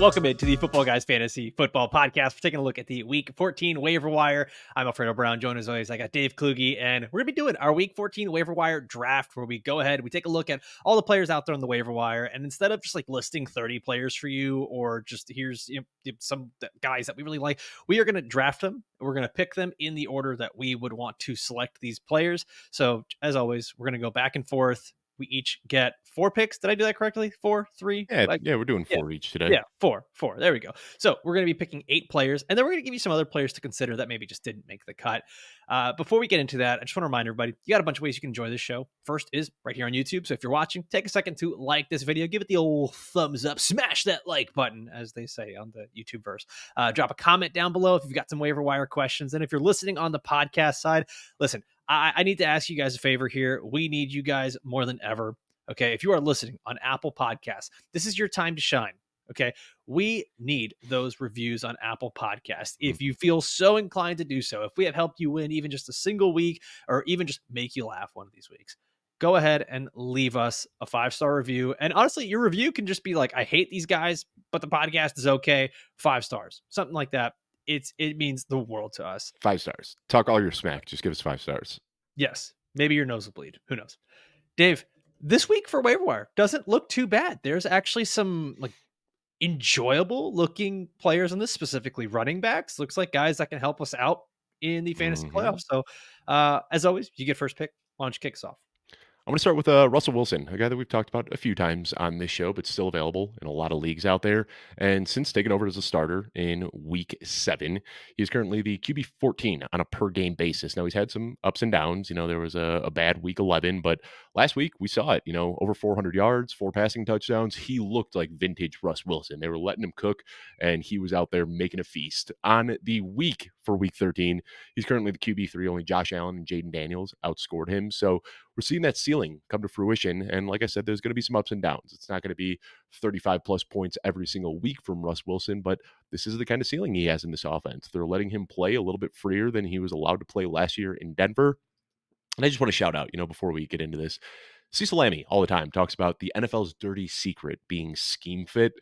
Welcome into the Football Guys Fantasy Football Podcast. We're taking a look at the Week 14 waiver wire. I'm Alfredo Brown. Joined as always, I got Dave Kluge, and we're going to be doing our Week 14 waiver wire draft, where we go ahead, we take a look at all the players out there on the waiver wire, and instead of just like listing 30 players for you, or just here's some guys that we really like, we are going to draft them. We're going to pick them in the order that we would want to select these players. So as always, we're going to go back and forth. We each get 4 picks. Did I do that correctly? 4, 3? Yeah, we're doing 4 each today. Yeah, 4. There we go. So we're going to be picking 8 players, and then we're going to give you some other players to consider that maybe just didn't make the cut. Before we get into that, I just want to remind everybody, you got a bunch of ways you can enjoy this show. First is right here on YouTube. So if you're watching, take a second to like this video. Give it the old thumbs up. Smash that like button, as they say on the YouTube verse. Drop a comment down below if you've got some waiver wire questions. And if you're listening on the podcast side, listen, I need to ask you guys a favor here. We need you guys more than ever. Okay, if you are listening on Apple Podcasts, this is your time to shine. Okay, we need those reviews on Apple Podcasts. If you feel so inclined to do so, if we have helped you win even just a single week, or even just make you laugh one of these weeks, go ahead and leave us a 5-star review. And honestly, your review can just be like, I hate these guys, but the podcast is okay. 5 stars, something like that. It means the world to us. 5 stars. Talk all your smack. Just give us 5 stars. Yes, maybe your nose will bleed. Who knows? Dave, this week for waiver wire doesn't look too bad. There's actually some like enjoyable looking players in this, specifically running backs. Looks like guys that can help us out in the fantasy playoffs. So as always, you get first pick. Why don't you kick us off? I'm going to start with Russell Wilson, a guy that we've talked about a few times on this show, but still available in a lot of leagues out there. And since taking over as a starter in week 7, he's currently the QB 14 on a per game basis. Now, he's had some ups and downs. There was a bad week 11, but last week we saw it, over 400 yards, 4 passing touchdowns. He looked like vintage Russ Wilson. They were letting him cook, and he was out there making a feast. On the week for week 13, he's currently the QB 3. Only Josh Allen and Jaden Daniels outscored him. So we're seeing that ceiling come to fruition. And like I said, there's going to be some ups and downs. It's not going to be 35 plus points every single week from Russ Wilson, but this is the kind of ceiling he has in this offense. They're letting him play a little bit freer than he was allowed to play last year in Denver. And I just want to shout out, before we get into this, Cecil Lammey all the time talks about the NFL's dirty secret being scheme fit.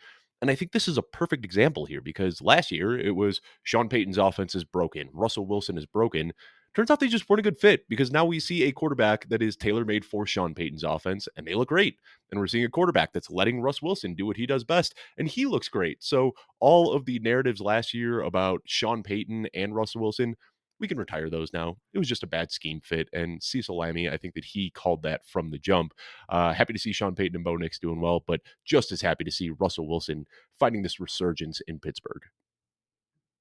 And I think this is a perfect example here, because last year it was Sean Payton's offense is broken. Russell Wilson is broken. Turns out they just weren't a good fit, because now we see a quarterback that is tailor-made for Sean Payton's offense, and they look great. And we're seeing a quarterback that's letting Russ Wilson do what he does best, and he looks great. So all of the narratives last year about Sean Payton and Russell Wilson, we can retire those now. It was just a bad scheme fit, and Cecil Lammey, I think that he called that from the jump. Happy to see Sean Payton and Bo Nix doing well, but just as happy to see Russell Wilson finding this resurgence in Pittsburgh.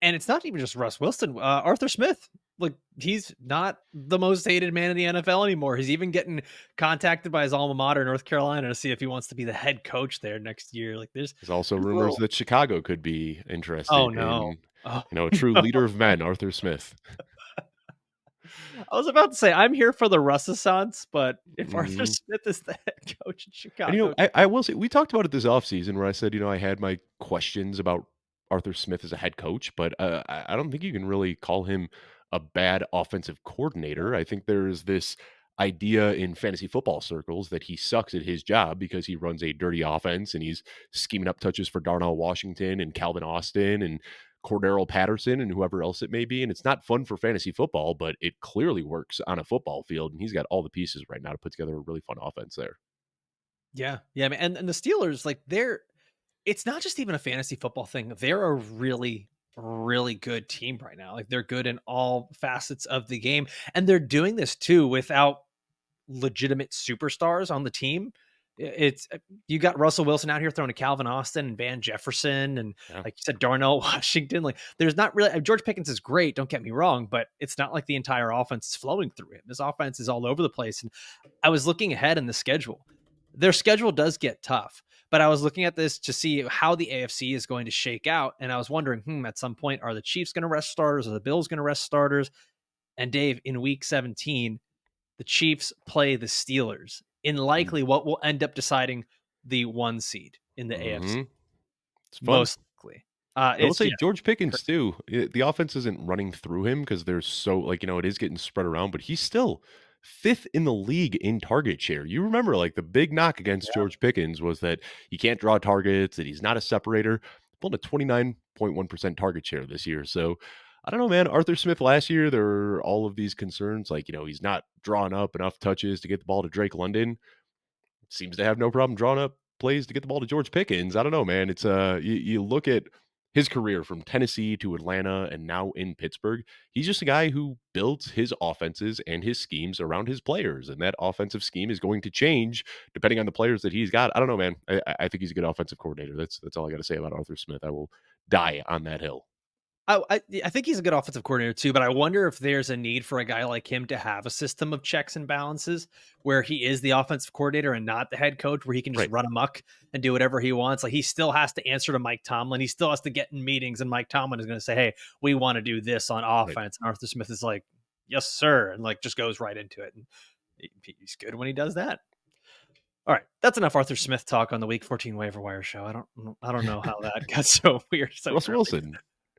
And it's not even just Russ Wilson. Arthur Smith, he's not the most hated man in the NFL anymore. He's even getting contacted by his alma mater, North Carolina, to see if he wants to be the head coach there next year. There's also rumors that Chicago could be interested. Oh no. In, a true leader of men, Arthur Smith. I was about to say, I'm here for the Russessance, but if Arthur Smith is the head coach in Chicago. And, I will say, we talked about it this offseason where I said, I had my questions about Arthur Smith as a head coach, but I don't think you can really call him a bad offensive coordinator. I think there's this idea in fantasy football circles that he sucks at his job because he runs a dirty offense and he's scheming up touches for Darnell Washington and Calvin Austin and Cordero Patterson and whoever else it may be. And it's not fun for fantasy football, but it clearly works on a football field. And he's got all the pieces right now to put together a really fun offense there. Yeah. Man. And the Steelers, it's not just even a fantasy football thing. They're a really, really good team right now. They're good in all facets of the game. And they're doing this too without legitimate superstars on the team. It's you got Russell Wilson out here throwing to Calvin Austin and Van Jefferson and like you said, Darnell Washington. There's not really George Pickens is great, don't get me wrong, but it's not like the entire offense is flowing through him. This offense is all over the place. And I was looking ahead in the schedule. Their schedule does get tough, but I was looking at this to see how the AFC is going to shake out. And I was wondering, at some point, are the Chiefs going to rest starters? Are the Bills going to rest starters? And Dave, in week 17, the Chiefs play the Steelers in likely what will end up deciding the 1 seed in the AFC. It's fun. Most likely. I will say George Pickens too. The offense isn't running through him because there's so it is getting spread around, but he's still 5th in the league in target share. You remember the big knock against George Pickens was that he can't draw targets, that he's not a separator. pulling a 29.1% target share this year. So I don't know, man. Arthur Smith last year, there were all of these concerns, like, he's not drawing up enough touches to get the ball to Drake London. Seems to have no problem drawing up plays to get the ball to George Pickens. I don't know, man. It's you look at his career from Tennessee to Atlanta and now in Pittsburgh. He's just a guy who builds his offenses and his schemes around his players, and that offensive scheme is going to change depending on the players that he's got. I don't know, man. I think he's a good offensive coordinator. That's all I got to say about Arthur Smith. I will die on that hill. I think he's a good offensive coordinator too, but I wonder if there's a need for a guy like him to have a system of checks and balances where he is the offensive coordinator and not the head coach, where he can just Right. run amok and do whatever he wants. Like, he still has to answer to Mike Tomlin. He still has to get in meetings, and Mike Tomlin is going to say, "Hey, we want to do this on Right. offense." And Arthur Smith is like, "Yes, sir," and like just goes right into it. And he's good when he does that. All right, that's enough Arthur Smith talk on the Week 14 waiver wire show. I don't know how that got so weird so Russell early. Wilson.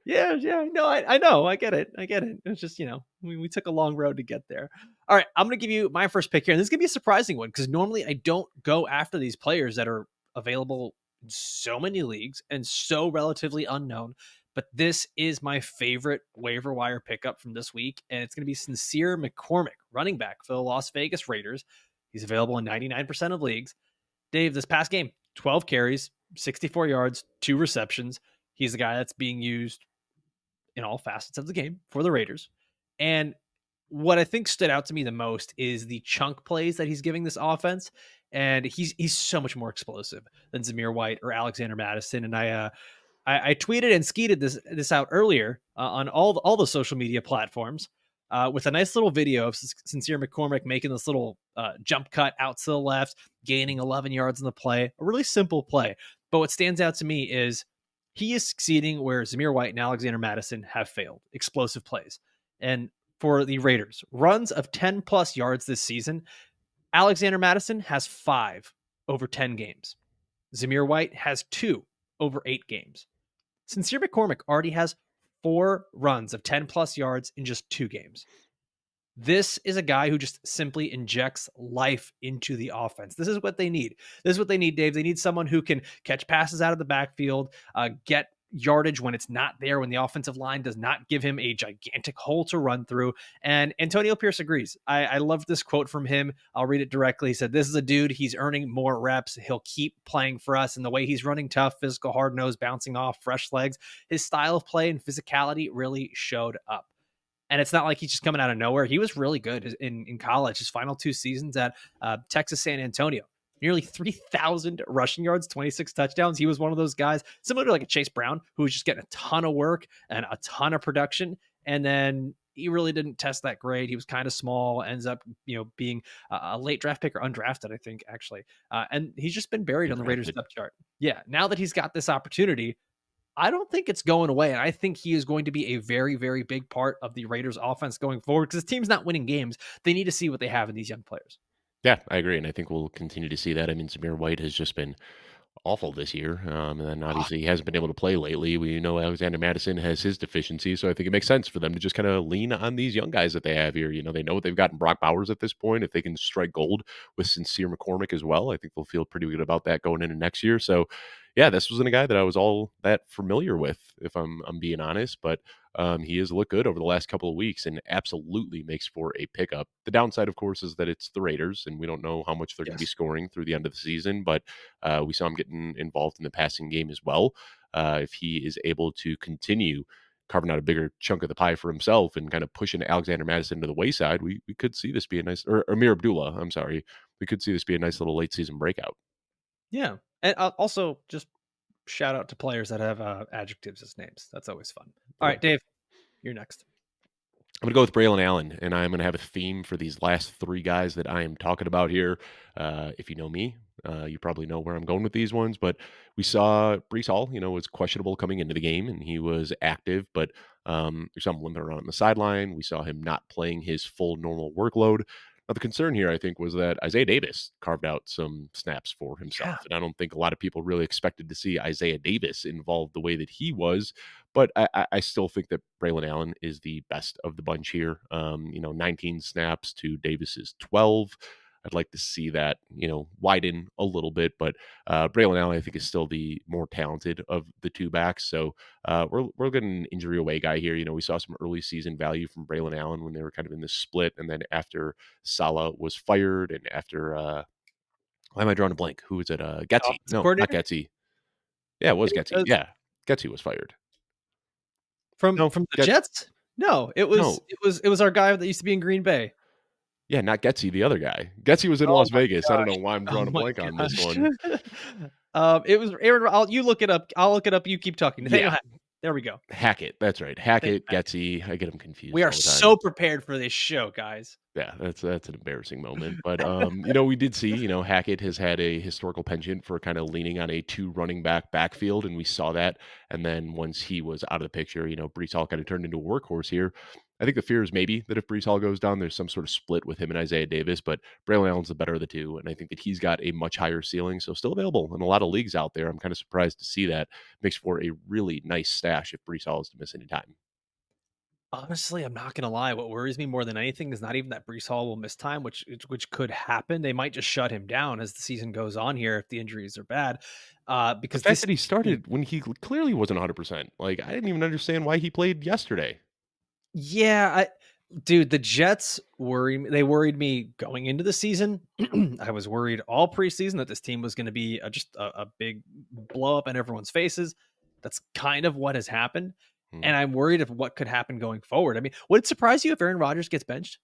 Yeah. No, I know. I get it. It's just, we took a long road to get there. All right, I'm going to give you my first pick here. And this is going to be a surprising one because normally I don't go after these players that are available in so many leagues and so relatively unknown. But this is my favorite waiver wire pickup from this week. And it's going to be Sincere McCormick, running back for the Las Vegas Raiders. He's available in 99% of leagues. Dave, this past game, 12 carries, 64 yards, 2 receptions. He's the guy that's being used in all facets of the game for the Raiders. And what I think stood out to me the most is the chunk plays that he's giving this offense. And he's so much more explosive than Zamir White or Alexander Madison. And I tweeted and skeeted this out earlier on all the social media platforms with a nice little video of Sincere McCormick making this little jump cut out to the left, gaining 11 yards in the play. A really simple play. But what stands out to me is he is succeeding where Zamir White and Alexander Madison have failed. Explosive plays. And for the Raiders, runs of 10 plus yards this season, Alexander Madison has 5 over 10 games. Zamir White has 2 over 8 games. Sincere McCormick already has 4 runs of 10 plus yards in just 2 games. This is a guy who just simply injects life into the offense. This is what they need. This is what they need, Dave. They need someone who can catch passes out of the backfield, get yardage when it's not there, when the offensive line does not give him a gigantic hole to run through. And Antonio Pierce agrees. I love this quote from him. I'll read it directly. He said, "This is a dude, he's earning more reps. He'll keep playing for us. And the way he's running tough, physical, hard-nosed, bouncing off, fresh legs, his style of play and physicality really showed up." And it's not like he's just coming out of nowhere. He was really good in college. His final 2 seasons at Texas San Antonio, nearly 3,000 rushing yards, 26 touchdowns. He was one of those guys, similar to like a Chase Brown, who was just getting a ton of work and a ton of production. And then he really didn't test that great. He was kind of small, ends up, being a late draft pick or undrafted, I think, actually. And he's just been buried on the Raiders depth chart. Yeah, now that he's got this opportunity, I don't think it's going away. And I think he is going to be a very, very big part of the Raiders offense going forward because the team's not winning games. They need to see what they have in these young players. Yeah, I agree. And I think we'll continue to see that. I mean, Zamir White has just been awful this year. And then Oh, obviously he hasn't been able to play lately. We know Alexander Madison has his deficiencies, so I think it makes sense for them to just kind of lean on these young guys that they have here. They know what they've got in Brock Bowers at this point. If they can strike gold with Sincere McCormick as well, I think they'll feel pretty good about that going into next year. So yeah, this wasn't a guy that I was all that familiar with, if I'm being honest, but he has looked good over the last couple of weeks and absolutely makes for a pickup. The downside, of course, is that it's the Raiders, and we don't know how much they're going to be yes. scoring through the end of the season, but we saw him getting involved in the passing game as well. If he is able to continue carving out a bigger chunk of the pie for himself and kind of pushing Alexander Madison to the wayside, we could see this be a nice, or Amir Abdullah, I'm sorry, we could see this be a nice little late season breakout. Yeah. And also just shout out to players that have adjectives as names. That's always fun. All Yeah. right, Dave, you're next. I'm going to go with Braelon Allen, and I'm going to have a theme for these last 3 guys that I am talking about here. If you know me, you probably know where I'm going with these ones, but we saw Brees Hall, was questionable coming into the game, and he was active, but we saw him limping around on the sideline. We saw him not playing his full normal workload. Now, the concern here, I think, was that Isaiah Davis carved out some snaps for himself, Yeah. and I don't think a lot of people really expected to see Isaiah Davis involved the way that he was. But I still think that Braelon Allen is the best of the bunch here. 19 snaps to Davis's 12. I'd like to see that, widen a little bit. But Braelon Allen, I think, is still the more talented of the two backs. So we're getting an injury away guy here. We saw some early season value from Braelon Allen when they were kind of in this split, and then after Salah was fired, and after why am I drawing a blank? Who was it? Getsy? Offensive No, not coordinator Getsy. Yeah, it was Getsy. uh, Yeah, Getsy was fired. from No, from the Get Jets. No, it was no, it was it was our guy that used to be in Green Bay. yeah, not Getsy. The other guy. Getsy was in Oh Las my Vegas. I don't know gosh! why I'm Oh drawing a my blank on this gosh! one. It was Aaron. You look it up. I'll look it up. You keep talking. Nathaniel Yeah, Hackett. There we go. Hackett. That's right. Nathaniel Hackett, Hackett. Getsy. I get them We confused are all the time. so prepared for this show, guys. Yeah, that's an embarrassing moment. But we did see, Hackett has had a historical penchant for kind of leaning on a two running back backfield, and we saw that. And then once he was out of the picture, Brees Hall kind of turned into a workhorse here. I think the fear is maybe that if Brees Hall goes down, there's some sort of split with him and Isaiah Davis, but Braylon Allen's the better of the two, and I think that he's got a much higher ceiling, so still available in a lot of leagues out there. I'm kind of surprised to see that. Makes for a really nice stash if Brees Hall is to miss any time. Honestly, I'm not gonna lie. What worries me more than anything is not even that Brees Hall will miss time, which could happen. They might just shut him down as the season goes on here if the injuries are bad. The Because fact this that he team, started when he clearly wasn't 100%, like, I didn't even understand why he played yesterday. yeah, dude, the Jets worry me. They worried me going into the season. I was worried all preseason that this team was going to be a big blow up in everyone's faces. That's kind of what has happened. Hmm. And I'm worried of what could happen going forward. I mean, would it surprise you if Aaron Rodgers gets benched?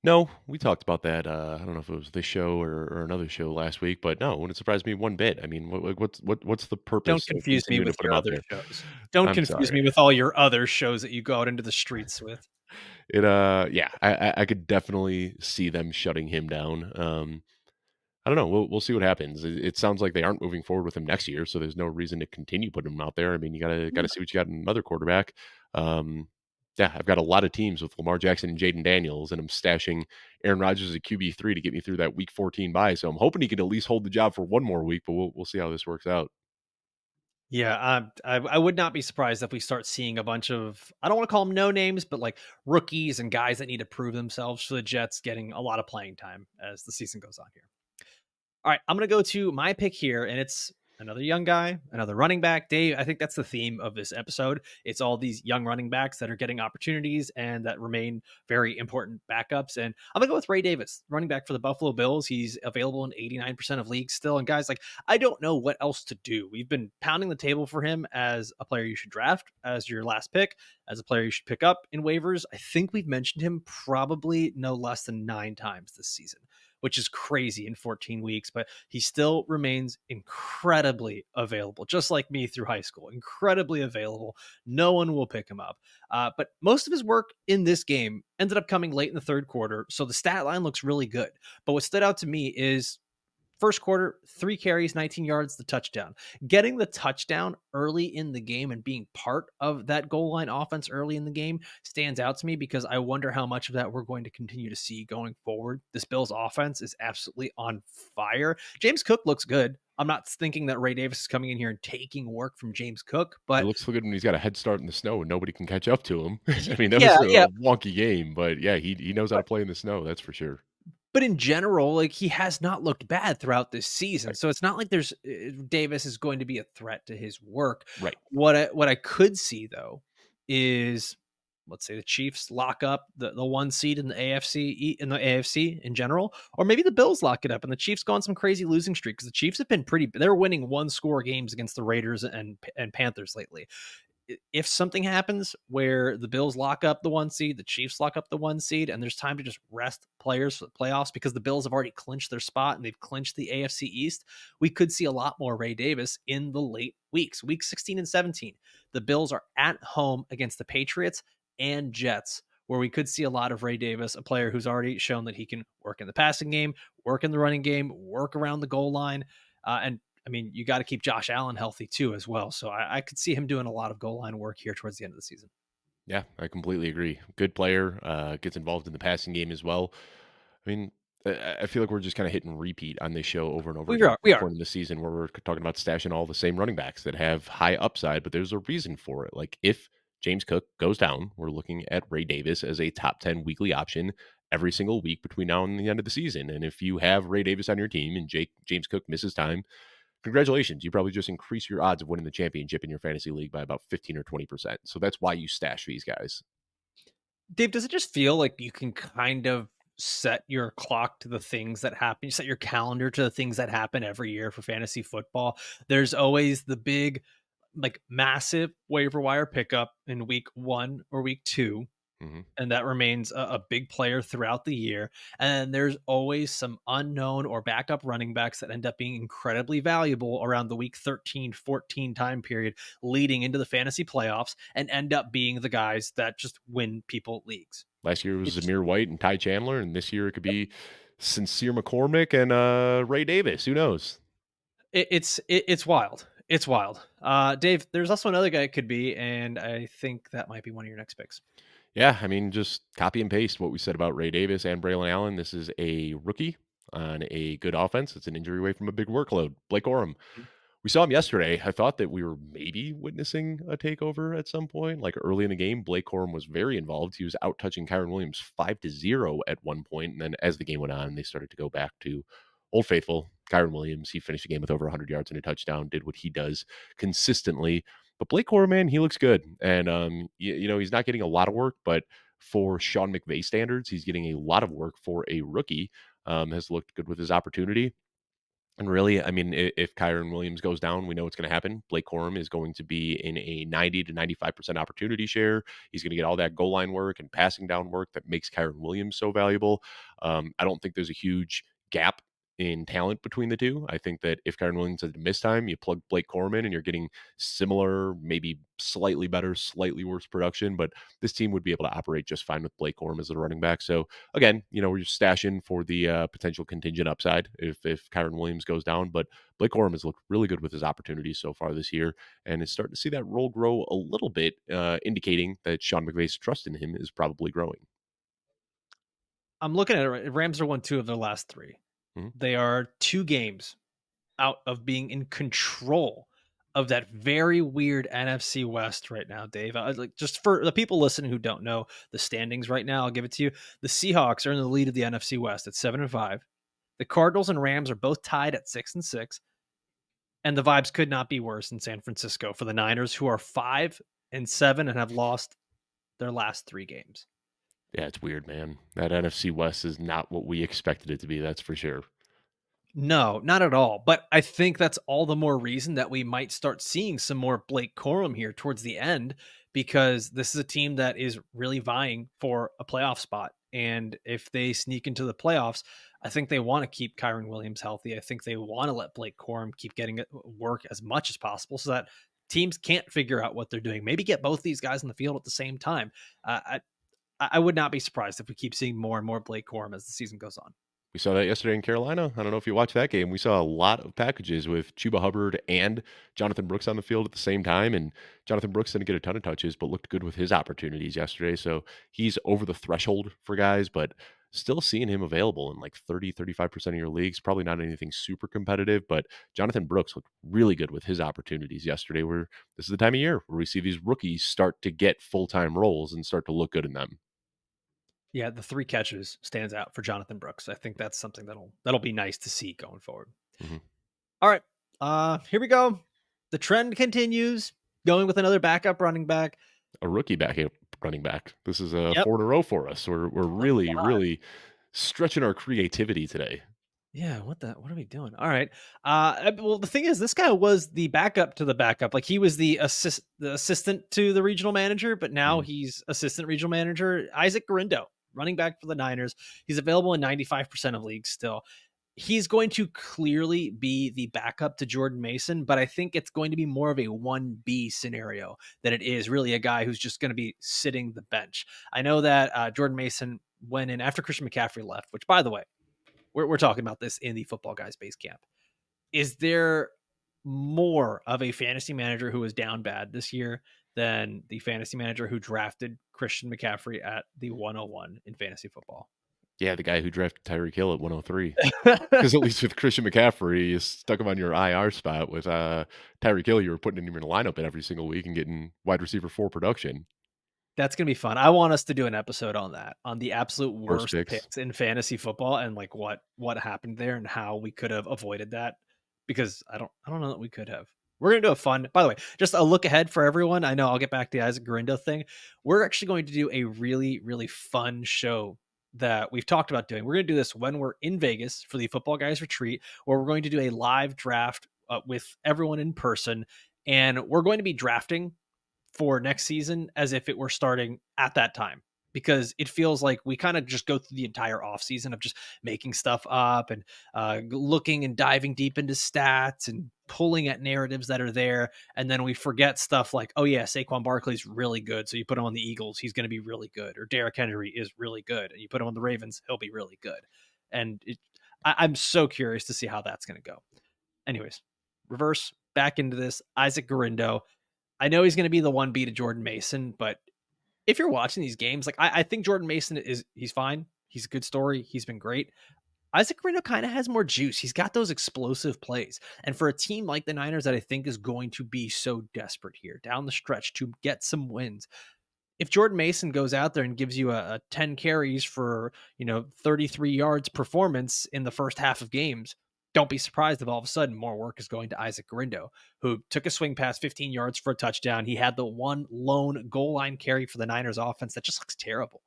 No, we talked about that, I don't know if it was this show or another show last week, but no, it wouldn't surprise me one bit. I mean, what's the Don't purpose of confuse me continuing to with put him your out other there? shows. Don't I'm confuse me sorry. with all your other shows that you go out into the streets with. Yeah, I could definitely see them shutting him down. I don't know. We'll see what happens. It sounds like they aren't moving forward with him next year, so there's no reason to continue putting him out there. I mean, you gotta see what you got in another quarterback. Um, yeah, I've got a lot of teams with Lamar Jackson and Jaden Daniels, and I'm stashing Aaron Rodgers as a QB3 to get me through that Week 14 bye. So I'm hoping he can at least hold the job for one more week, but we'll see how this works out. Yeah, I would not be surprised if we start seeing a bunch of, I don't want to call them no names, but like rookies and guys that need to prove themselves for the Jets getting a lot of playing time as the season goes on here. All right, I'm going to go to my pick here, and it's another young guy, another running back. Dave, I think that's the theme of this episode. It's all these young running backs that are getting opportunities and that remain very important backups. And I'm going to go with Ray Davis, running back for the Buffalo Bills. He's available in 89% of leagues still. And guys, like, I don't know what else to do. We've been pounding the table for him as a player you should draft as your last pick, as a player you should pick up in waivers. I think we've mentioned him probably no less than 9 times this season, which is crazy in 14 weeks, but he still remains incredibly available, just like me through high school, incredibly available. No one will pick him up. But most of his work in this game ended up coming late in the third quarter. So the stat line looks really good. But what stood out to me is first quarter, 3 carries, 19 yards, the touchdown. Getting the touchdown early in the game and being part of that goal line offense early in the game stands out to me because I wonder how much of that we're going to continue to see going forward. This Bills offense is absolutely on fire. James Cook looks good. I'm not thinking that Ray Davis is coming in here and taking work from James Cook, It but looks so good when he's got a head start in the snow and nobody can catch up to him. I mean, that yeah, was a yeah. wonky game, but yeah, he knows how to play in the snow. That's for sure. But in general, like, he has not looked bad throughout this season. Right. So it's not like there's Davis is going to be a threat to his work. Right. What I could see though is, let's say the Chiefs lock up the one seed in the in the AFC in general, or maybe the Bills lock it up and the Chiefs go on some crazy losing streak because the Chiefs have been they're winning one score games against the Raiders and Panthers lately. If something happens where the Bills lock up the one seed, the Chiefs lock up the one seed, and there's time to just rest players for the playoffs because the Bills have already clinched their spot and they've clinched the AFC East, we could see a lot more Ray Davis in the late weeks, week 16 and 17. The Bills are at home against the Patriots and Jets, where we could see a lot of Ray Davis, a player who's already shown that he can work in the passing game, work in the running game, work around the goal line. And I mean, you got to keep Josh Allen healthy too, as well. So I could see him doing a lot of goal line work here towards the end of the season. Yeah, I completely agree. Good player, gets involved in the passing game as well. I mean, I feel like we're just kind of hitting repeat on this show over and over We again are, at we this are. point in the season where we're talking about stashing all the same running backs that have high upside, but there's a reason for it. Like if James Cook goes down, we're looking at Ray Davis as a top 10 weekly option every single week between now and the end of the season. And if you have Ray Davis on your team and James Cook misses time, congratulations. You probably just increase your odds of winning the championship in your fantasy league by about 15 or 20%. So that's why you stash these guys. Dave, does it just feel like you can kind of set your clock to the things that happen? You set your calendar to the things that happen every year for fantasy football. There's always the big, like massive waiver wire pickup in week 1 or week 2, Mm-hmm. and that remains a big player throughout the year. And there's always some unknown or backup running backs that end up being incredibly valuable around the week 13, 14 time period leading into the fantasy playoffs and end up being the guys that just win people leagues. Last year it was It's Zamir White and Ty Chandler, and this year it could be Sincere McCormick and Ray Davis. Who knows? it's wild. It's wild. Dave, there's also another guy it could be, and I think that might be one of your next picks. Yeah, I mean, just copy and paste what we said about Ray Davis and Braelon Allen. This is a rookie on a good offense. It's an injury away from a big workload. Blake Corum. We saw him yesterday. I thought that we were maybe witnessing a takeover at some point. Like early in the game, Blake Corum was very involved. He was out touching Kyron Williams 5-0 at one point. And then as the game went on, they started to go back to Old Faithful. Kyron Williams, he finished the game with over 100 yards and a touchdown, did what he does consistently. But Blake Corum, man, he looks good. And, he's not getting a lot of work, but for Sean McVay standards, he's getting a lot of work for a rookie. Has looked good with his opportunity. And really, I mean, if Kyron Williams goes down, we know what's going to happen. Blake Corum is going to be in a 90 to 95% opportunity share. He's going to get all that goal line work and passing down work that makes Kyron Williams so valuable. I don't think there's a huge gap in talent between the two. I think that if Kyron Williams has to miss time, you plug Blake Corum in and you're getting similar, maybe slightly better, slightly worse production. But this team would be able to operate just fine with Blake Corum as the running back. So again, we're just stashing for the potential contingent upside if Kyron Williams goes down. But Blake Corum has looked really good with his opportunities so far this year, and is starting to see that role grow a little bit, indicating that Sean McVay's trust in him is probably growing. I'm looking at it. Rams are 1-2 of their last 3. Mhm. They are 2 games out of being in control of that very weird NFC West right now, Dave. Like, just for the people listening who don't know the standings right now, I'll give it to you. The Seahawks are in the lead of the NFC West at 7-5. The Cardinals and Rams are both tied at 6-6. And the vibes could not be worse in San Francisco for the Niners, who are 5-7 and have lost their last 3 games. Yeah, it's weird, man. That NFC West is not what we expected it to be. That's for sure. No, not at all. But I think that's all the more reason that we might start seeing some more Blake Corum here towards the end, because this is a team that is really vying for a playoff spot. And if they sneak into the playoffs, I think they want to keep Kyron Williams healthy. I think they want to let Blake Corum keep getting work as much as possible so that teams can't figure out what they're doing. Maybe get both these guys on the field at the same time. I would not be surprised if we keep seeing more and more Blake Corum as the season goes on. We saw that yesterday in Carolina. I don't know if you watched that game. We saw a lot of packages with Chuba Hubbard and Jonathan Brooks on the field at the same time. And Jonathan Brooks didn't get a ton of touches, but looked good with his opportunities yesterday. So he's over the threshold for guys, but still seeing him available in like 35% of your leagues. Probably not anything super competitive, but Jonathan Brooks looked really good with his opportunities yesterday, where this is the time of year where we see these rookies start to get full-time roles and start to look good in them. Yeah, the 3 catches stands out for Jonathan Brooks. I think that's something that'll be nice to see going forward. Mhm. All right. Here we go. The trend continues, going with another backup running back. A rookie backup running back. This is a Yep. 4 in a row for us. We're Oh really, god. really stretching our creativity today. Yeah, what are we doing? All right. Well, the thing is, this guy was the backup to the backup. Like, he was the assistant to the regional manager, but now Mhm. he's assistant regional manager. Isaac Guerendo, running back for the Niners. He's available in 95% of leagues still. He's going to clearly be the backup to Jordan Mason, but I think it's going to be more of a 1B scenario than it is really a guy who's just going to be sitting the bench. I know that Jordan Mason went in after Christian McCaffrey left, which, by the way, we're talking about this in the Football Guys base camp. Is there more of a fantasy manager who was down bad this year than the fantasy manager who drafted Christian McCaffrey at the 101 in fantasy football? Yeah, the guy who drafted Tyreek Hill at 103. Because at least with Christian McCaffrey, you stuck him on your IR spot. With Tyreek Hill, you were putting him in your lineup every single week and getting wide receiver 4 production. That's gonna be fun. I want us to do an episode on that, on the absolute Worst worst picks. picks in fantasy football and like what happened there and how we could have avoided that. Because I don't know that we could have. We're gonna do a fun, by the way, just a look ahead for everyone. I know I'll get back to the Isaac Guerendo thing. We're actually going to do a really, really fun show that we've talked about doing. We're gonna do this when we're in Vegas for the Football Guys Retreat, where we're going to do a live draft with everyone in person, and we're going to be drafting for next season as if it were starting at that time, because it feels like we kind of just go through the entire offseason of just making stuff up and looking and diving deep into stats and pulling at narratives that are there. And then we forget stuff like, oh, yeah, Saquon Barkley's really good. So you put him on the Eagles, he's going to be really good. Or Derrick Henry is really good. And you put him on the Ravens, he'll be really good. And I'm so curious to see how that's going to go. Anyways, reverse back into this. Isaac Guerendo, I know he's going to be the 1B to Jordan Mason, but if you're watching these games, like I think Jordan Mason he's fine. He's a good story. He's been great. Isaac Guerendo kind of has more juice. He's got those explosive plays. And for a team like the Niners that I think is going to be so desperate here down the stretch to get some wins, if Jordan Mason goes out there and gives you a 10 carries for, 33 yards performance in the first half of games, don't be surprised if all of a sudden more work is going to Isaac Guerendo, who took a swing pass 15 yards for a touchdown. He had the one lone goal line carry for the Niners offense that just looks terrible.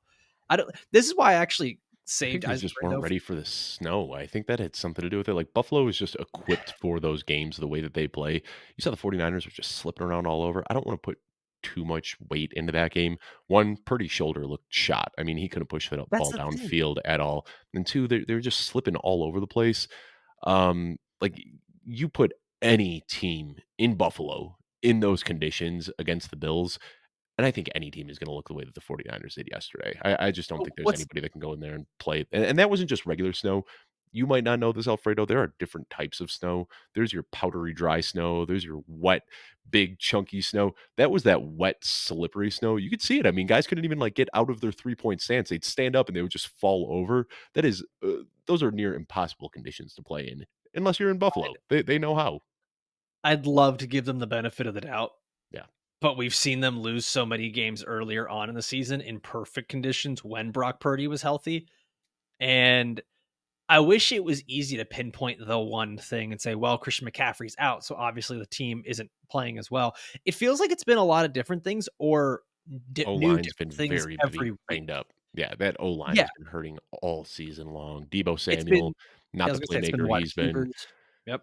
This is why I actually I think saved they Isaac just weren't Guerendo. ready for the snow. I think that had something to do with it. Like Buffalo is just equipped for those games the way that they play. You saw the 49ers were just slipping around all over. I don't want to put too much weight into that game. One, Purdy's shoulder looked shot. I mean, he couldn't push that That's ball the thing. downfield at all. And two, they're just slipping all over the place. Like you put any team in Buffalo in those conditions against the Bills, and I think any team is gonna look the way that the 49ers did yesterday. I just don't think there's What's anybody that can go in there and play, and that wasn't just regular snow. You might not know this, Alfredo, there are different types of snow. There's your powdery dry snow, there's your wet, big, chunky snow. That was that wet, slippery snow. You could see it. I mean, guys couldn't even, like, get out of their three-point stance. They'd stand up and they would just fall over. That is, those are near impossible conditions to play in, unless you're in Buffalo. They know how. I'd love to give them the benefit of the doubt, Yeah. but we've seen them lose so many games earlier on in the season in perfect conditions when Brock Purdy was healthy. And I wish it was easy to pinpoint the one thing and say, well, Christian McCaffrey's out, so obviously the team isn't playing as well. It feels like it's been a lot of different things or new O-line's been different things very every week. banged up. Yeah, that O-line Yeah, has been hurting all season long. Debo it's been Samuel, yeah, I not was the gonna say it's been playmaker wide he's been. receivers. Yep.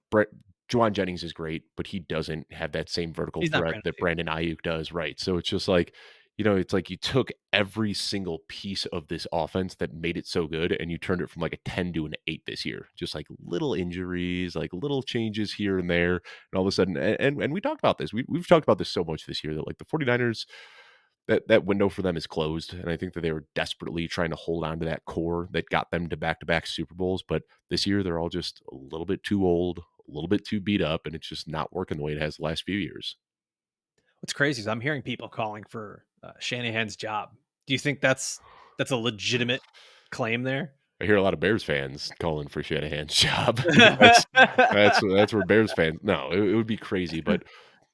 Brett Juwan Jennings is great, but he doesn't have that same vertical He's not threat Brandon that Ayuk. Brandon Ayuk does, right? So it's just like, it's like you took every single piece of this offense that made it so good and you turned it from like a 10 to an 8 this year. Just like little injuries, like little changes here and there. And all of a sudden, and we talked about this. We've talked about this so much this year that like the 49ers, that window for them is closed, and I think that they were desperately trying to hold on to that core that got them to back-to-back Super Bowls, but this year, they're all just a little bit too old, a little bit too beat up, and it's just not working the way it has the last few years. What's crazy is I'm hearing people calling for Shanahan's job. Do you think that's a legitimate claim there? I hear a lot of Bears fans calling for Shanahan's job. That's that's where Bears fans no, it would be crazy, but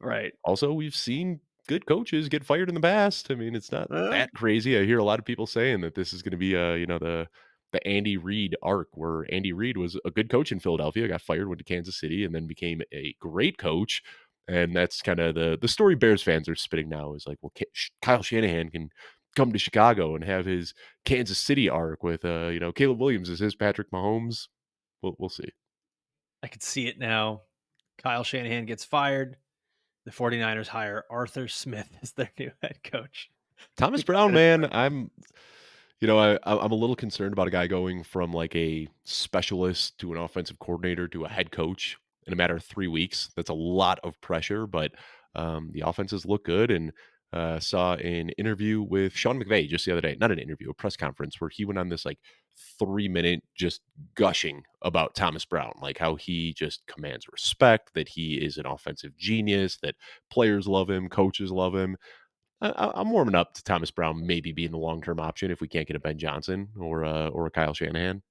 Right. also, we've seen good coaches get fired in the past. I mean, it's not that crazy. I hear a lot of people saying that this is going to be, the Andy Reid arc, where Andy Reid was a good coach in Philadelphia, got fired, went to Kansas City, and then became a great coach. And that's kind of the story Bears fans are spitting now is like, well, Kyle Shanahan can come to Chicago and have his Kansas City arc with, Caleb Williams as his Patrick Mahomes. We'll see. I could see it now. Kyle Shanahan gets fired. The 49ers hire Arthur Smith as their new head coach. Thomas Brown, man, I'm a little concerned about a guy going from like a specialist to an offensive coordinator to a head coach in a matter of 3 weeks. That's a lot of pressure, but the offenses look good. And saw an interview with Sean McVay just the other day, not an interview, a press conference where he went on this like 3 minute just gushing about Thomas Brown, like how he just commands respect, that he is an offensive genius, that players love him, coaches love him. I'm warming up to Thomas Brown maybe being the long term option if we can't get a Ben Johnson or a Kyle Shanahan.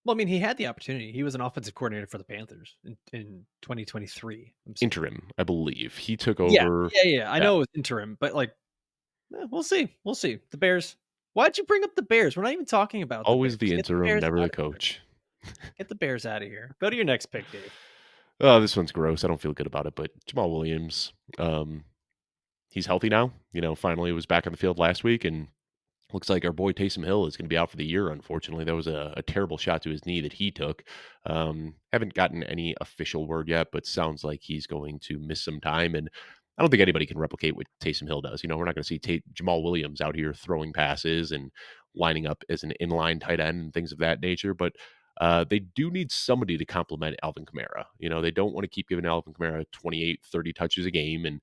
Well, I mean, he had the opportunity. He was an offensive coordinator for the Panthers in 2023. I'm saying. Interim, I believe. He took Yeah, over. yeah, yeah. I Yeah. know it was interim, but like We'll see. We'll see. The Bears. Why'd you bring up the Bears? We're not even talking about the Always Bears. the Get the interim, Bears never out the of here. coach. Get the Bears out of here. Go to your next pick, Dave. Oh, this one's gross. I don't feel good about it, but Jamaal Williams, he's healthy now. Finally was back on the field last week, and looks like our boy Taysom Hill is going to be out for the year. Unfortunately, that was a terrible shot to his knee that he took. Haven't gotten any official word yet, but sounds like he's going to miss some time. And I don't think anybody can replicate what Taysom Hill does. We're not going to see Jamaal Williams out here throwing passes and lining up as an inline tight end and things of that nature. But they do need somebody to complement Alvin Kamara. They don't want to keep giving Alvin Kamara 28, 30 touches a game. And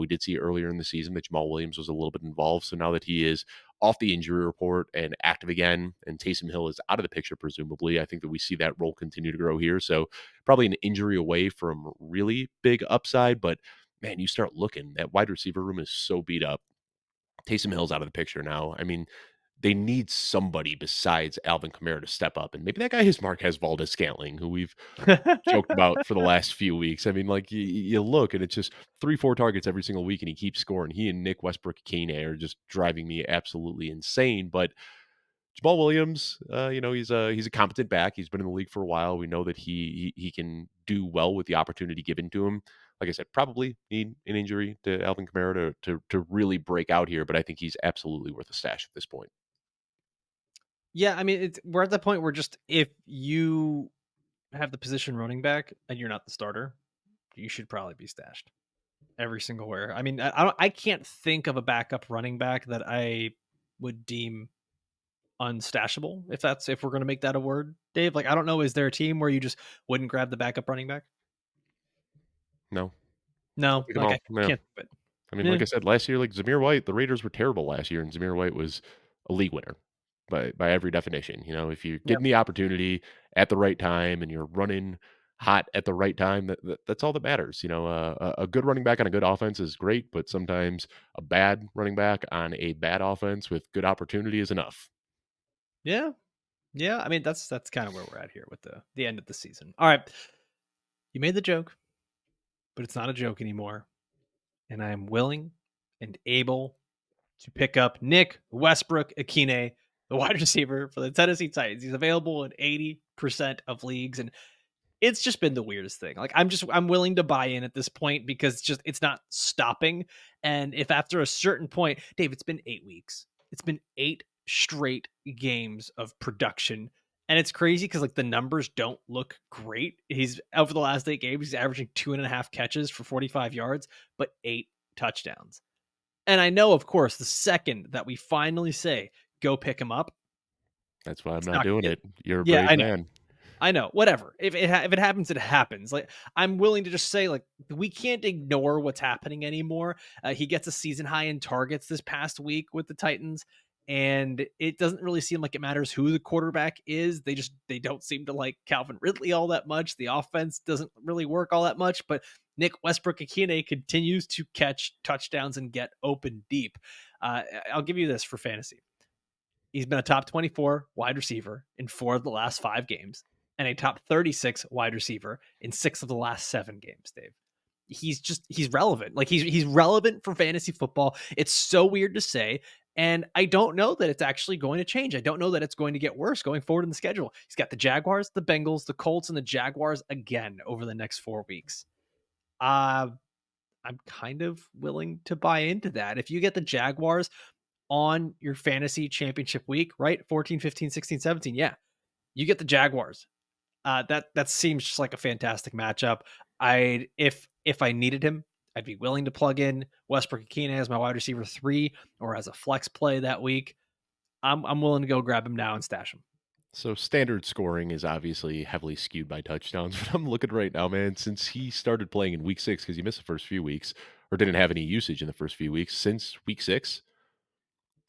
we did see earlier in the season that Jamaal Williams was a little bit involved. So now that he is off the injury report and active again, and Taysom Hill is out of the picture, presumably, I think that we see that role continue to grow here. So probably an injury away from really big upside. But man, you start looking, that wide receiver room is so beat up. Taysom Hill's out of the picture now. I mean, they need somebody besides Alvin Kamara to step up. And maybe that guy is Marquez Valdez-Scantling, who we've joked about for the last few weeks. I mean, like you look and it's just 3-4 targets every single week and he keeps scoring. He and Nick Westbrook-Ikhine are just driving me absolutely insane. But Jamaal Williams, he's a competent back. He's been in the league for a while. We know that he can do well with the opportunity given to him. Like I said, probably need an injury to Alvin Kamara to really break out here, but I think he's absolutely worth a stash at this point. Yeah, I mean, we're at the point where just if you have the position running back and you're not the starter, you should probably be stashed every single where. I mean, I can't think of a backup running back that I would deem unstashable if we're going to make that a word, Dave. Like, I don't know, is there a team where you just wouldn't grab the backup running back? No, No, pick 'em like all. I No. can't. But I mean, yeah, like I said, last year, like Zamir White, the Raiders were terrible last year, and Zamir White was a league winner by every definition. If you're yeah, getting the opportunity at the right time and you're running hot at the right time, that's all that matters. A good running back on a good offense is great, but sometimes a bad running back on a bad offense with good opportunity is enough. yeah, yeah. I mean, that's kind of where we're at here with the end of the season. All right, you made the joke, but it's not a joke anymore, and I am willing and able to pick up Nick Westbrook-Ikhine, the wide receiver for the Tennessee Titans. He's available in 80% of leagues, and it's just been the weirdest thing. Like, I'm willing to buy in at this point because it's not stopping. And if after a certain point, Dave, it's been 8 weeks. It's been 8 straight games of production. And it's crazy because like the numbers don't look great. He's over the last 8 games, he's averaging 2.5 catches for 45 yards, but 8 touchdowns. And I know, of course, the second that we finally say, go pick him up, That's why I'm it's not not doing gonna it. You're a yeah, brave man. I know, whatever. If it happens, it happens. Like, I'm willing to just say, like, we can't ignore what's happening anymore. He gets a season high in targets this past week with the Titans, and it doesn't really seem like it matters who the quarterback is. They don't seem to like Calvin Ridley all that much. The offense doesn't really work all that much, but Nick Westbrook-Ikhine continues to catch touchdowns and get open deep. I'll give you this for fantasy. He's been a top 24 wide receiver in 4 of the last 5 games and a top 36 wide receiver in 6 of the last 7 games, Dave. He's relevant. Like, he's relevant for fantasy football. It's so weird to say, and I don't know that it's actually going to change. I don't know that it's going to get worse going forward in the schedule. He's got the Jaguars, the Bengals, the Colts, and the Jaguars again over the next 4 weeks. I'm kind of willing to buy into that. If you get the Jaguars on your fantasy championship week, right? 14, 15, 16, 17. Yeah. You get the Jaguars. That seems just like a fantastic matchup. If I needed him, I'd be willing to plug in Westbrook-Ikhine as my wide receiver 3 or as a flex play that week. I'm willing to go grab him now and stash him. So standard scoring is obviously heavily skewed by touchdowns, but I'm looking right now, man, since he started playing in week 6 because he missed the first few weeks or didn't have any usage in the first few weeks. Since week 6,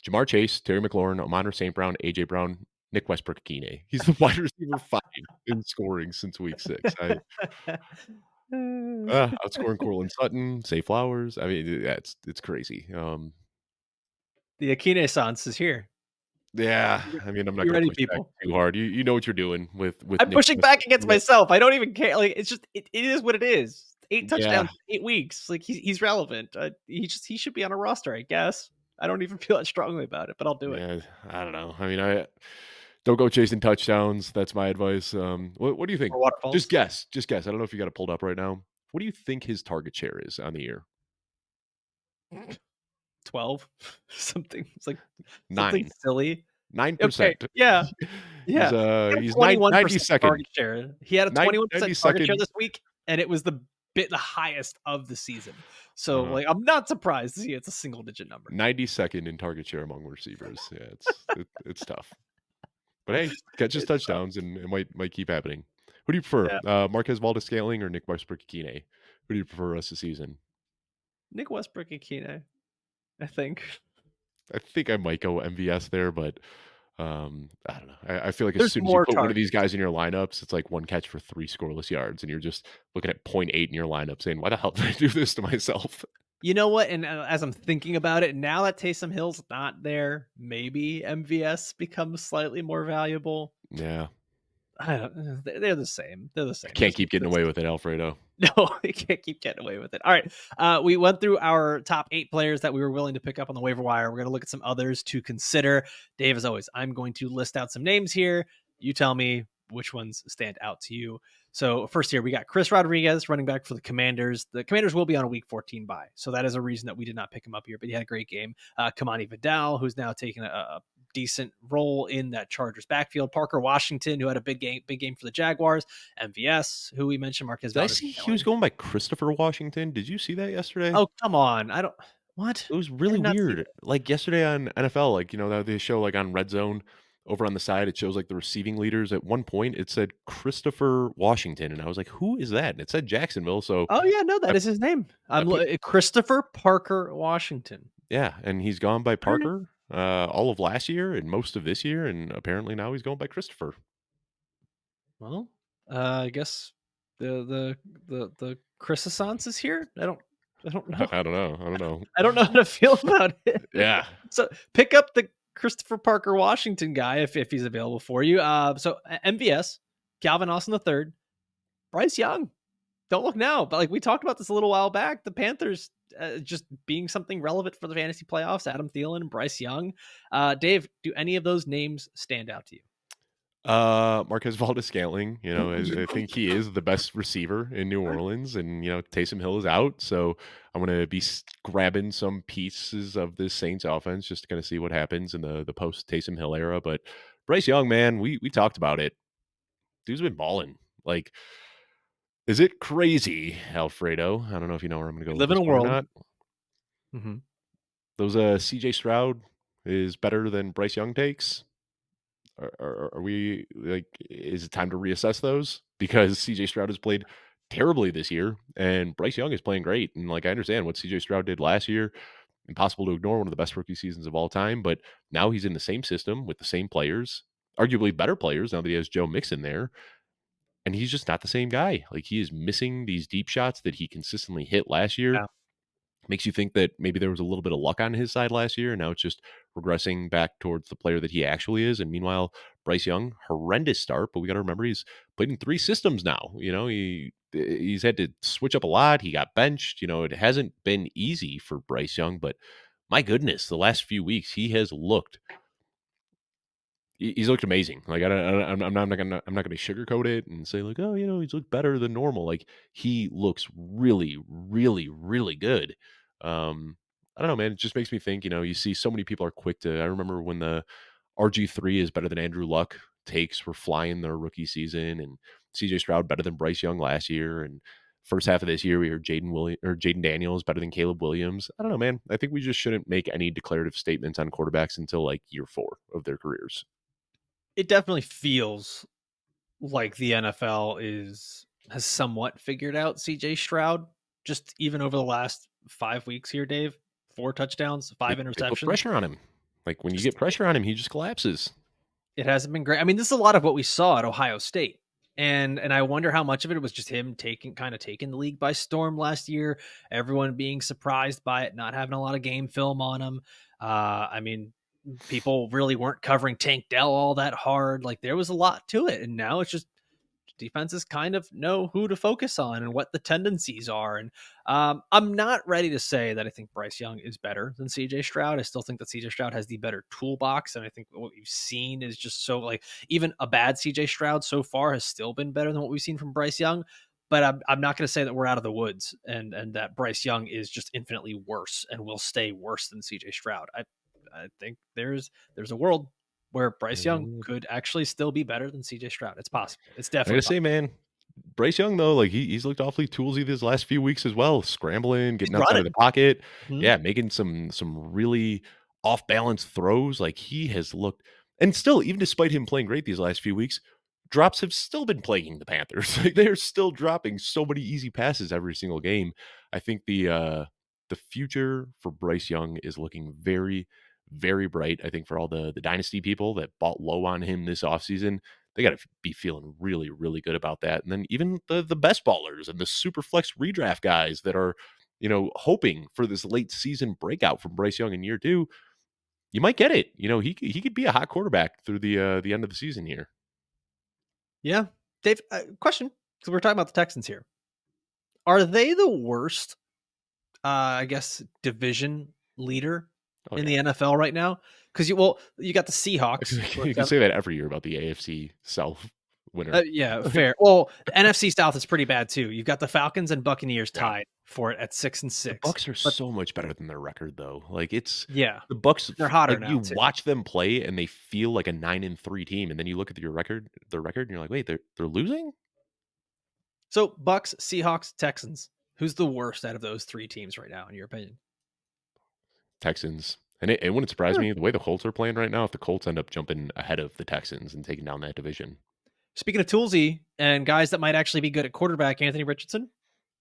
Jamar Chase, Terry McLaurin, Amon St. Brown, AJ Brown, Nick Westbrook-Ikhine. He's the wide receiver 5 in scoring since week 6. Outscoring Cortland Sutton, Say Flowers. I mean, yeah, it's crazy. The Akine Sans is here. Yeah, I mean, I'm not You gonna ready, push back people? too hard. You know what you're doing with I'm Nick pushing back against Westbrook-Ikhine. myself. I don't even care. Like, it's just it is what it is. 8 Yeah, touchdowns, 8 weeks. Like, he's relevant. He should be on a roster, I guess. I don't even feel that strongly about it, but I'll do it. Yeah, I don't know. I mean, I don't go chasing touchdowns. That's my advice. What do you think? Or Just waterfalls. guess. Just guess. I don't know if you got it pulled up right now. What do you think his target share is on the year? 12 something. It's like something 9. silly. Okay, 9%. yeah, He's yeah. He had a he's 21% 92nd. target share. He had a 21% target share 92nd. this week, and it was the highest of the season. So, Uh-huh. like, I'm not surprised to see it's a single digit number. 92nd in target share among receivers. Yeah, it's tough. But hey, catches It's touchdowns and it might keep happening. Who do you prefer? yeah. Marquez Valdes-Scantling or Nick Westbrook-Ikhine? Who do you prefer rest of the season? Nick Westbrook-Ikhine, I think. I think I might go MVS there, but I don't know. I feel like as There's soon as you more put one of these targets. guys in your lineups, it's like one catch for 3 scoreless yards, and you're just looking at point 0.8 in your lineup saying, "Why the hell did I do this to myself?" You know what? And as I'm thinking about it, now that Taysom Hill's not there, maybe MVS becomes slightly more valuable. Yeah. I don't. They're the same. They're the I same. can't keep getting away with it, Alfredo. No, we can't keep getting away with it. All right. We went through our top 8 players that we were willing to pick up on the waiver wire. We're going to look at some others to consider. Dave, as always, I'm going to list out some names here. You tell me which ones stand out to you. So first here, we got Chris Rodriguez, running back for the Commanders. The Commanders will be on a week 14 bye. So that is a reason that we did not pick him up here, but he had a great game. Kamani Vidal, who's now taking a decent role in that Chargers backfield. Parker Washington, who had a big game for the Jaguars. MVS, who we mentioned, Marquez Did I Valdez. see he was going by Christopher Washington? Did you see that yesterday? Oh, come on. I don't what? It was I really did not see weird. that. Like yesterday on NFL, like, that they show like on Red Zone over on the side, it shows like the receiving leaders. At one point, it said Christopher Washington, and I was like, "Who is that?" And it said Jacksonville. So Oh, yeah, no, I, that is his name. I put, Christopher Parker Washington. yeah, and he's gone by Alright. Parker all of last year and most of this year, and apparently now he's going by Christopher. Well, I guess the Chrisissance is here? I don't know. I don't know. I don't know. I don't know how to feel about it. Yeah, So, pick up the Christopher Parker Washington guy if he's available for you. MVS, Calvin Austin III, Bryce Young. Don't look now, but like we talked about this a little while back, the Panthers just being something relevant for the fantasy playoffs. Adam Thielen, Bryce Young. Dave, do any of those names stand out to you? Marquez Valdes-Scantling, I think he is the best receiver in New Orleans, and Taysom Hill is out, so I'm gonna be grabbing some pieces of this Saints offense just to kind of see what happens in the post Taysom Hill era. But Bryce Young, man, we talked about it. Dude's been balling. Like, is it crazy, Alfredo? I don't know if you know where I'm gonna go We with live in this a one or world. not. Mhm. Those CJ Stroud is better than Bryce Young takes. Are we like? Is it time to reassess those? Because CJ Stroud has played terribly this year, and Bryce Young is playing great. And like I understand what CJ Stroud did last year, impossible to ignore, one of the best rookie seasons of all time. But now he's in the same system with the same players, arguably better players now that he has Joe Mixon there, and he's just not the same guy. Like he is missing these deep shots that he consistently hit last year. Yeah. Makes you think that maybe there was a little bit of luck on his side last year, and now it's just regressing back towards the player that he actually is. And meanwhile, Bryce Young, horrendous start, but we got to remember he's played in 3 systems now. He's had to switch up a lot. He got benched. It hasn't been easy for Bryce Young, but my goodness, the last few weeks he has looked. He's looked amazing. Like I'm not gonna sugarcoat it and say like, oh, he's looked better than normal. Like he looks really, really, really good. I don't know, man. It just makes me think. You see so many people are quick to. I remember when the RG3 is better than Andrew Luck takes were flying their rookie season, and CJ Stroud better than Bryce Young last year, and first half of this year we heard Jaden Daniels better than Caleb Williams. I don't know, man. I think we just shouldn't make any declarative statements on quarterbacks until like year 4 of their careers. It definitely feels like the NFL has somewhat figured out CJ Stroud just even over the last 5 weeks here, Dave. 4 touchdowns, 5 They put interceptions. pressure on him. Like, when you Just get pressure on him, he just collapses. it hasn't been great. I mean, this is a lot of what we saw at Ohio State. And I wonder how much of it was just him taking the league by storm last year, everyone being surprised by it, not having a lot of game film on him. I mean, people really weren't covering Tank Dell all that hard. Like there was a lot to it. And now it's just defenses kind of know who to focus on and what the tendencies are. And I'm not ready to say that I think Bryce Young is better than CJ Stroud. I still think that CJ Stroud has the better toolbox. And I think what we've seen is just so like even a bad CJ Stroud so far has still been better than what we've seen from Bryce Young. But I'm not going to say that we're out of the woods and that Bryce Young is just infinitely worse and will stay worse than CJ Stroud. I think there's a world where Bryce Young could actually still be better than CJ Stroud. It's possible. It's I definitely gotta possible. say, man, Bryce Young though, like he's looked awfully toolsy these last few weeks as well, scrambling, He's getting outside of running. the pocket, Mhm. yeah, making some really off balance throws. Like he has looked, and still, even despite him playing great these last few weeks, drops have still been plaguing the Panthers. Like they're still dropping so many easy passes every single game. I think the future for Bryce Young is looking very, very bright. I think for all the dynasty people that bought low on him this offseason, they got to be feeling really, really good about that. And then even the best ballers and the super flex redraft guys that are, hoping for this late season breakout from Bryce Young in year two, you might get it. He could be a hot quarterback through the end of the season here. Yeah. Dave, question. So we're talking about the Texans here. Are they the worst, I guess, division leader Oh in yeah, the NFL right now? Because you got the Seahawks. you can say that every year about the AFC South winner. Yeah, fair. Well, the NFC South is pretty bad too. You've got the Falcons and Buccaneers Yeah. tied for it at 6 and The 6. Bucks are But so much better than their record, though. Like it's yeah, the Bucks. they're hotter Like now you too. watch them play, and they feel like a 9-3 team, and then you look at their record, and you're like, wait, they're losing. So Bucks, Seahawks, Texans. Who's the worst out of those three teams right now, in your opinion? Texans, and it wouldn't surprise Sure. me the way the Colts are playing right now if the Colts end up jumping ahead of the Texans and taking down that division. Speaking of Toolsy and guys that might actually be good at quarterback, Anthony Richardson,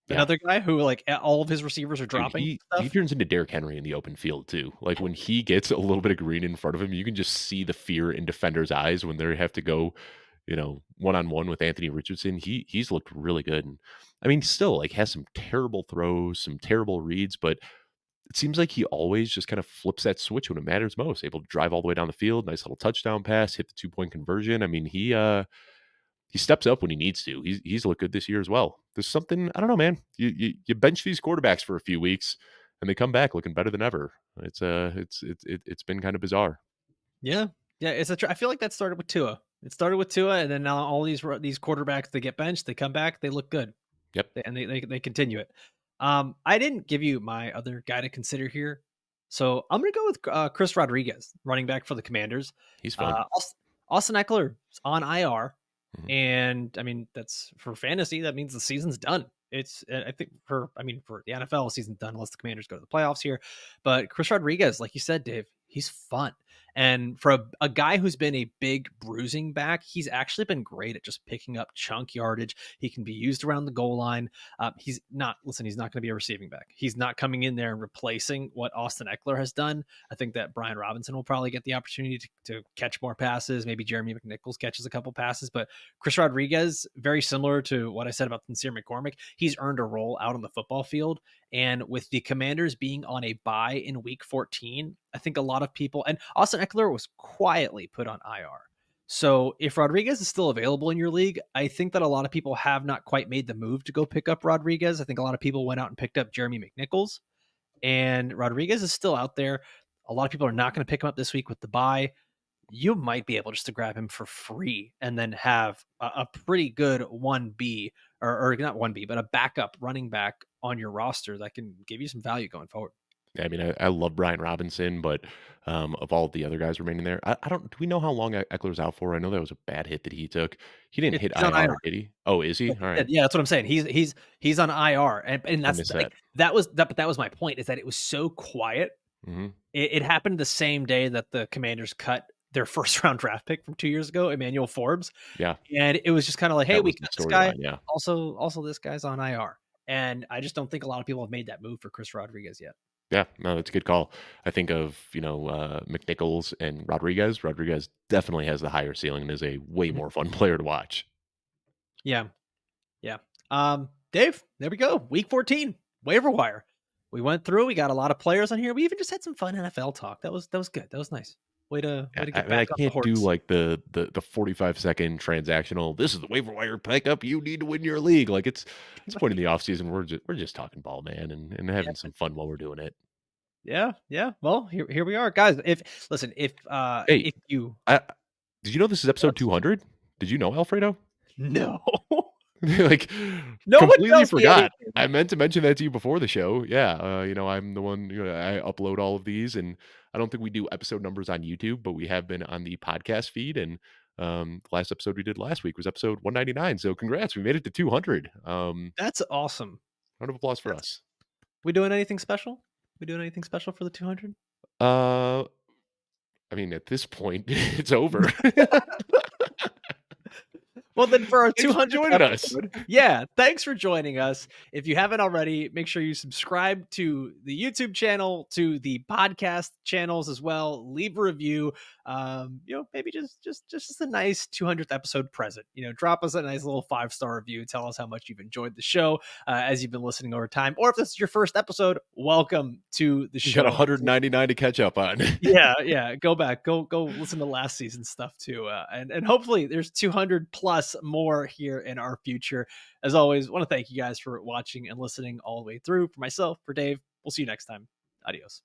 Yeah, another guy who all of his receivers are dude, dropping he stuff. turns into Derrick Henry in the open field too. Like when he gets a little bit of green in front of him, you can just see the fear in defenders' eyes when they have to go, one on one with Anthony Richardson. He's looked really good, and I mean, still like has some terrible throws, some terrible reads, but it seems like he always just kind of flips that switch when it matters most. Able to drive all the way down the field, nice little touchdown pass, hit the 2-point conversion. I mean, he steps up when he needs to. He's looked good this year as well. There's something I don't know, man. You bench these quarterbacks for a few weeks, and they come back looking better than ever. It's been kind of bizarre. Yeah, yeah. I feel like that started with Tua. It started with Tua, and then now all these quarterbacks they get benched, they come back, they look good, Yep. and they continue it. I didn't give you my other guy to consider here, so I'm gonna go with Chris Rodriguez, running back for the Commanders. He's fun. Uh, Austin Eckler is on IR, Mhm. and I mean that's for fantasy. That means the season's done. It's I think for the NFL, the season's done unless the Commanders go to the playoffs here. But Chris Rodriguez, like you said, Dave, he's fun. And for a guy who's been a big bruising back, he's actually been great at just picking up chunk yardage. He can be used around the goal line. He's not going to be a receiving back. He's not coming in there and replacing what Austin Eckler has done. I think that Brian Robinson will probably get the opportunity to catch more passes. Maybe Jeremy McNichols catches a couple passes, but Chris Rodriguez, very similar to what I said about Sincere McCormick, he's earned a role out on the football field. And with the Commanders being on a bye in week 14, I think a lot of people, and Austin Eckler was quietly put on IR. So if Rodriguez is still available in your league, I think that a lot of people have not quite made the move to go pick up Rodriguez. I think a lot of people went out and picked up Jeremy McNichols, and Rodriguez is still out there. A lot of people are not going to pick him up this week with the bye. You might be able just to grab him for free and then have a pretty good 1B or not 1B, but a backup running back on your roster that can give you some value going forward. I mean, I love Brian Robinson, but of all the other guys remaining there, I don't. Do we know how long Eckler's out for? I know that was a bad hit that he took. He didn't hit He's on IR, IR. did he? Oh, is he? Yeah, All right, yeah, that's what I'm saying. He's on IR, and I that's missed like that. but that was my point is that it was so quiet. Hmm. It happened the same day that the Commanders cut their first round draft pick from 2 years ago, Emmanuel Forbes, Yeah, and it was just kind of like, hey, that we was the cut this guy. storyline. Yeah. Also this guy's on IR, and I just don't think a lot of people have made that move for Chris Rodriguez yet. Yeah, no, that's a good call. I think of, McNichols and Rodriguez. Rodriguez definitely has the higher ceiling and is a way Mhm. more fun player to watch. Yeah, yeah. Dave, there we go. Week 14, waiver wire. We went through. We got a lot of players on here. We even just had some fun NFL talk. That was good. That was nice. Way to I get mean, I back on the can't do horse. like the 45-second transactional. This is the waiver wire pickup. You need to win your league. Like it's point in the off season. We're just talking ball, man, and Yeah, having some fun while we're doing it. yeah, yeah. Well, here we are, guys. Hey, If you I did you know this is episode what? 200? Did you know, Alfredo? No. Like, No one completely tells me forgot. anything. I meant to mention that to you before the show. Yeah, I'm the one, I upload all of these, and I don't think we do episode numbers on YouTube, but we have been on the podcast feed, and the last episode we did last week was episode 199. So congrats, we made it to 200. That's awesome. Round of applause for That's us. we doing anything special? We doing anything special for the 200? Uh, I mean, at this point, it's over. Well, then for our Thanks for 200th joining us. episode, yeah, thanks for joining us. If you haven't already, make sure you subscribe to the YouTube channel, to the podcast channels as well. Leave a review. Maybe just a nice 200th episode present. Drop us a nice little 5-star review. Tell us how much you've enjoyed the show as you've been listening over time. Or if this is your first episode, welcome to the You got show. 199 to catch up on. Yeah, go back, go listen to last season's stuff too, and hopefully there's 200 plus more here in our future. As always, want to thank you guys for watching and listening all the way through. For myself, for Dave, we'll see you next time. Adios.